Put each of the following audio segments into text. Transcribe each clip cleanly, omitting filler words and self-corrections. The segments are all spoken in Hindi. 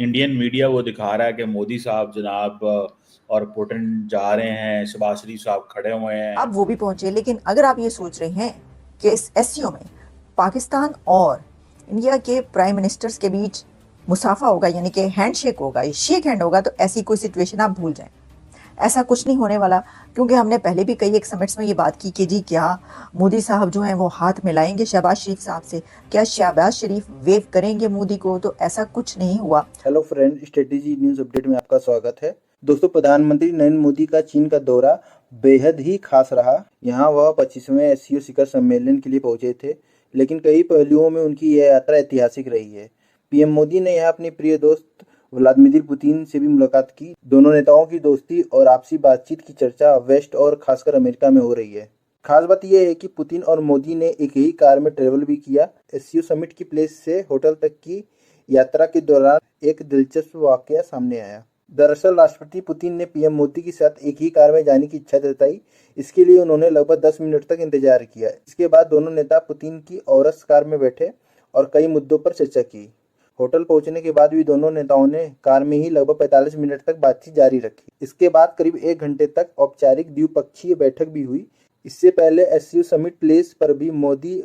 इंडियन मीडिया वो दिखा रहा है कि मोदी साहब जनाब और पुतिन जा रहे हैं, शहबाज शरीफ साहब खड़े हुए हैं। अब वो भी पहुंचे, लेकिन अगर आप ये सोच रहे हैं कि इस एससीओ में पाकिस्तान और इंडिया के प्राइम मिनिस्टर्स के बीच मुसाफा होगा, यानी कि हैंडशेक होगा, ये शेक हैंड होगा, तो ऐसी कोई सिचुएशन आप भूल जाएं। ऐसा कुछ नहीं होने वाला, क्योंकि हमने पहले भी कई एक समिट्स में ये बात की कि जी क्या मोदी साहब जो हैं वो हाथ मिलाएंगे शहबाज शरीफ साहब से, क्या शहबाज शरीफ वेव करेंगे मोदी को, तो ऐसा कुछ नहीं हुआ। Hello friend, strategy news update में आपका स्वागत है। दोस्तों, प्रधानमंत्री नरेंद्र मोदी का चीन का दौरा बेहद ही खास रहा। यहाँ वह 25वें एससीओ शिखर सम्मेलन के लिए पहुंचे थे, लेकिन कई पहलुओं में उनकी यह यात्रा ऐतिहासिक रही है। पीएम मोदी ने यहाँ अपने प्रिय दोस्त व्लादिमीर पुतिन से भी मुलाकात की। दोनों नेताओं की दोस्ती और आपसी बातचीत की चर्चा वेस्ट और खासकर अमेरिका में हो रही है। खास बात यह है कि पुतिन और मोदी ने एक ही कार में ट्रेवल भी किया। एससीओ समिट की प्लेस से होटल तक की यात्रा के दौरान एक दिलचस्प वाकया सामने आया। दरअसल राष्ट्रपति पुतिन ने पीएम मोदी के साथ एक ही कार में जाने की इच्छा जताई। इसके लिए उन्होंने लगभग 10 मिनट तक इंतजार किया। इसके बाद दोनों नेता पुतिन की औरस कार में बैठे और कई मुद्दों पर चर्चा की। होटल पहुंचने के बाद भी दोनों नेताओं ने कार में ही लगभग 45 मिनट तक बातचीत जारी रखी। इसके बाद करीब 1 घंटे तक औपचारिक द्विपक्षीय बैठक भी हुई। इससे पहले एससीओ समिट प्लेस पर भी मोदी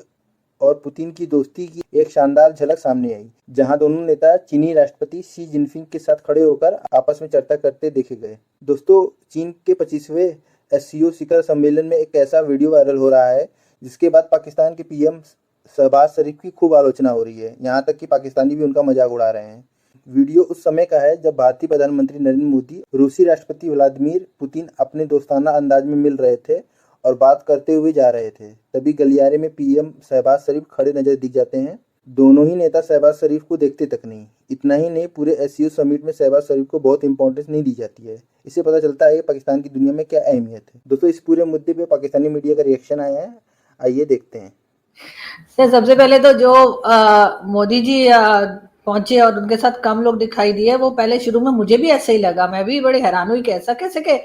और पुतिन की दोस्ती की एक शानदार झलक सामने आई, जहां दोनों नेता चीनी राष्ट्रपति शी जिनपिंग के साथ खड़े होकर आपस में चर्चा करते देखे गए। दोस्तों, चीन के 25वें एससीओ शिखर सम्मेलन में एक ऐसा वीडियो वायरल हो रहा है जिसके बाद पाकिस्तान के पीएम शहबाज शरीफ की खूब आलोचना हो रही है। यहाँ तक कि पाकिस्तानी भी उनका मजाक उड़ा रहे हैं। वीडियो उस समय का है जब भारतीय प्रधानमंत्री नरेंद्र मोदी रूसी राष्ट्रपति व्लादिमीर पुतिन अपने दोस्ताना अंदाज में मिल रहे थे और बात करते हुए जा रहे थे। तभी गलियारे में पीएम शहबाज शरीफ खड़े नजर दिख जाते हैं। दोनों ही नेता शहबाज शरीफ को देखते तक नहीं। इतना ही नहीं, पूरे एससीओ समिट में शहबाज शरीफ को बहुत इंपॉर्टेंस नहीं दी जाती है। इससे पता चलता है कि पाकिस्तान की दुनिया में क्या अहमियत है। दोस्तों, इस पूरे मुद्दे पे पाकिस्तानी मीडिया का रिएक्शन आया है, आइए देखते हैं। सर, सबसे पहले तो जो मोदी जी पहुंचे और उनके साथ कम लोग दिखाई दिए, वो पहले शुरू में मुझे भी ऐसा ही लगा। मैं भी बड़ी हैरान हुई कि ऐसा कैसे कि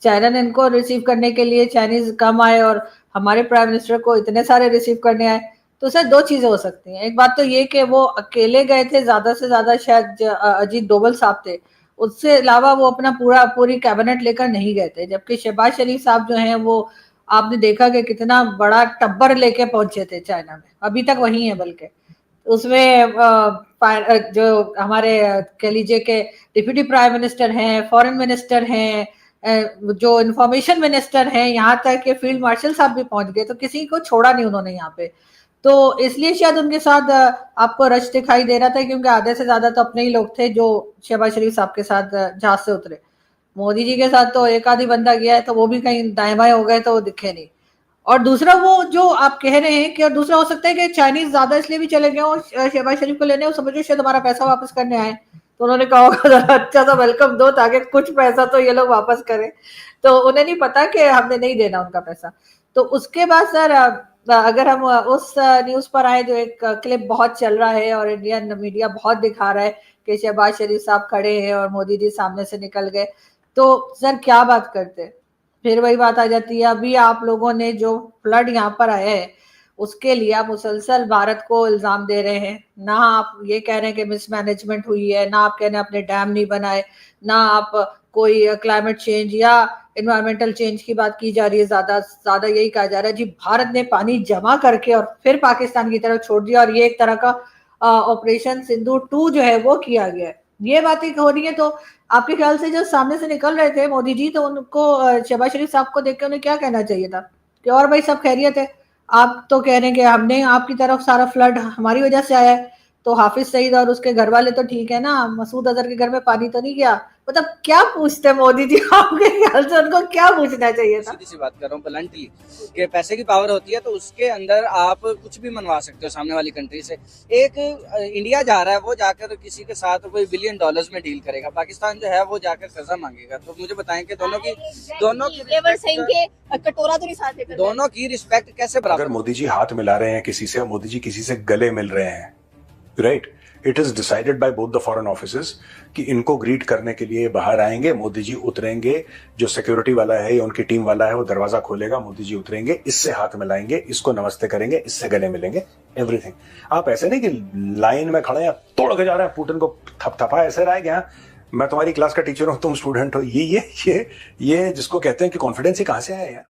चाइना ने इनको रिसीव करने के लिए चाइनीज कम आए और हमारे प्राइम मिनिस्टर को इतने सारे रिसीव करने आए। तो सर, 2 चीजें हो सकती हैं। एक बात तो ये कि वो अकेले गए थे, ज्यादा से ज्यादा शायद अजीत डोभाल साहब थे, उससे अलावा वो अपना पूरी कैबिनेट लेकर नहीं गए थे। जबकि शहबाज शरीफ साहब जो हैं वो आपने देखा कि कितना बड़ा टब्बर लेके पहुंचे थे चाइना में, अभी तक वही है। बल्कि उसमें जो हमारे कह लीजिए कि डिप्यूटी प्राइम मिनिस्टर हैं, फॉरेन मिनिस्टर हैं, जो इंफॉर्मेशन मिनिस्टर हैं, यहाँ तक के फील्ड मार्शल साहब भी पहुंच गए। तो किसी को छोड़ा नहीं उन्होंने यहाँ पे। तो इसलिए शायद उनके साथ आपको रश दिखाई दे रहा था, क्योंकि आधे से ज्यादा तो अपने ही लोग थे जो शहबाज शरीफ साहब के साथ जहाज से उतरे। मोदी जी के साथ तो एक आधी बंदा गया है, तो वो भी कहीं दाएं बाएं हो गए तो वो दिखे नहीं। और दूसरा वो जो आप कह रहे हैं कि, और दूसरा हो सकता है कि चाइनीज ज्यादा इसलिए भी चले गए और शहबाज शरीफ को लेने, वो समझो शायद हमारा पैसा वापस करने आए, तो उन्होंने कहा होगा जरा अच्छा सा वेलकम दो ताकि कुछ पैसा तो ये लोग वापस करें। तो उन्हें नहीं पता कि हमने नहीं देना उनका पैसा। तो उसके बाद सर, अगर हम उस न्यूज पर आए, जो एक क्लिप बहुत चल रहा है और इंडियन मीडिया बहुत दिखा रहा है कि शहबाज शरीफ साहब खड़े हैं और मोदी जी सामने से निकल गए, तो सर क्या बात करते। फिर वही बात आ जाती है। अभी आप लोगों ने जो फ्लड यहाँ पर आया है उसके लिए आप मुसलसल भारत को इल्जाम दे रहे हैं। ना आप ये कह रहे हैं कि मिसमैनेजमेंट हुई है, ना आप कह रहे हैं अपने डैम नहीं बनाए, ना आप कोई क्लाइमेट चेंज या एनवायरमेंटल चेंज की बात की जा रही है। ज्यादा यही कहा जा रहा है जी भारत ने पानी जमा करके और फिर पाकिस्तान की तरफ छोड़ दिया और ये एक तरह का ऑपरेशन सिंदूर 2 जो है वो किया गया है। ये बातें हो रही है। तो आपके ख्याल से जो सामने से निकल रहे थे मोदी जी, तो उनको शहबाज शरीफ साहब को देख के उन्हें क्या कहना चाहिए था कि और भाई सब खैरियत है। आप तो कह रहे हैं कि हमने आपकी तरफ सारा फ्लड हमारी वजह से आया है, तो हाफिज सईद और उसके घर वाले तो ठीक है ना, मसूद अजहर के घर में पानी तो नहीं गया। मतलब क्या पूछते मोदी जी, आपके ख्याल से उनको क्या पूछना चाहिए था? सीधी सी बात कर रहा हूँ ब्लंटली कि पैसे की पावर होती है तो उसके अंदर आप कुछ भी मनवा सकते हो सामने वाली कंट्री से। एक इंडिया जा रहा है, वो जाकर किसी के साथ कोई $बिलियन में डील करेगा। पाकिस्तान जो है वो जाकर कर्जा मांगेगा। तो मुझे बताएं कि दोनों की रिस्पेक्ट कैसे बराबर। अगर मोदी जी हाथ मिला रहे हैं किसी से, मोदी जी किसी से गले मिल रहे हैं, right, it is decided by both the foreign offices कि इनको ग्रीट करने के लिए बाहर आएंगे, मोदी जी उतरेंगे, जो सिक्योरिटी वाला है या उनकी टीम वाला है वो दरवाजा खोलेगा, मोदी जी उतरेंगे, इससे हाथ मिलाएंगे, इसको नमस्ते करेंगे, इससे गले मिलेंगे, एवरीथिंग। आप ऐसे नहीं कि लाइन में खड़े हैं तोड़ के जा रहे हैं, पुतिन को थपथपा ऐसे रहा है क्या, मैं तुम्हारी क्लास का टीचर हूं, तुम स्टूडेंट हो, ये जिसको कहते हैं कि कॉन्फिडेंस ही कहां से आया यार।